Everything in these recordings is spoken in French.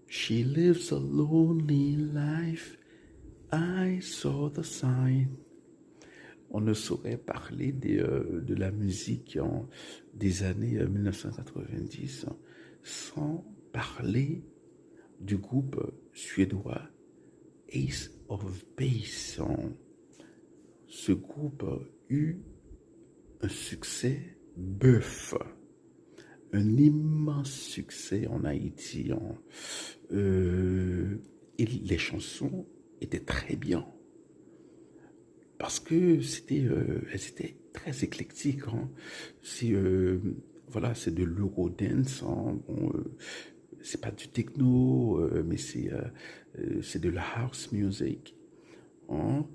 She lives a lonely life. I saw the sign. On ne saurait parler de la musique des années 1990 sans parler du groupe suédois Ace of Base. Ce groupe a eu un succès bœuf, un immense succès en Haïti. Et les chansons étaient très bien parce que elles étaient très éclectiques. Voilà, c'est de l'eurodance. Bon, c'est pas du techno, mais c'est de la house music. Hein.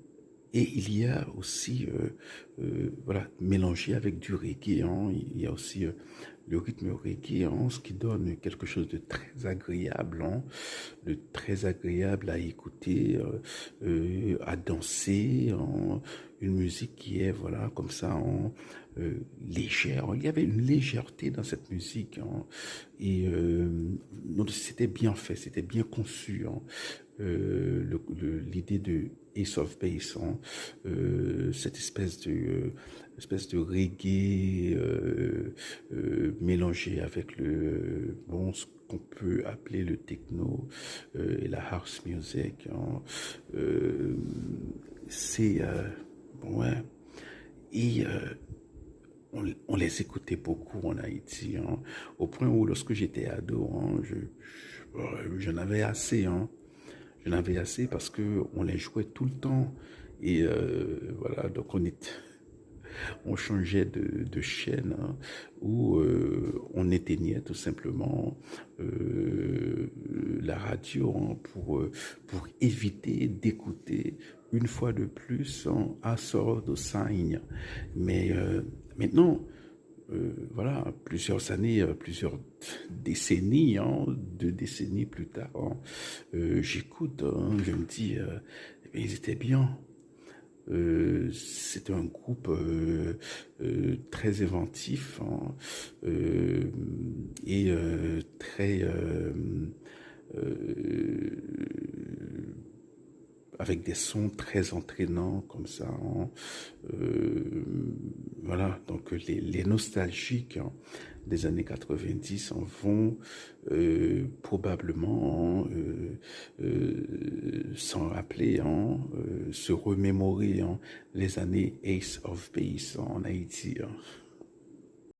Et il y a aussi, voilà, mélangé avec du reggae, hein, il y a aussi le rythme reggae, hein, ce qui donne quelque chose de très agréable, hein, de très agréable à écouter, à danser, hein, une musique qui est, voilà, comme ça, hein, légère. Il y avait une légèreté dans cette musique, hein, et donc c'était bien fait, c'était bien conçu, hein. L'idée de Ace of Base, hein, cette espèce de reggae mélangé avec ce qu'on peut appeler le techno et la house music, hein. C'est bon, ouais. Et on les écoutait beaucoup en Haïti, hein, au point où lorsque j'étais ado, hein, j'en avais assez, hein. J'en avais assez parce que on les jouait tout le temps. Et voilà, donc on changeait de chaîne, hein, ou on éteignait tout simplement la radio, hein, pour éviter d'écouter une fois de plus, hein, à sort de Sign. Mais maintenant, voilà, plusieurs années, plusieurs décennies, hein, 2 décennies plus tard, hein, j'écoute, hein, je me dis, eh bien, ils étaient bien. C'est un groupe très inventif, hein, et très euh, avec des sons très entraînants comme ça, hein. Voilà, donc les nostalgiques, hein, des années 90 en vont probablement, hein, s'en rappeler, hein, se remémorer, hein, les années Ace of Base en Haïti, hein.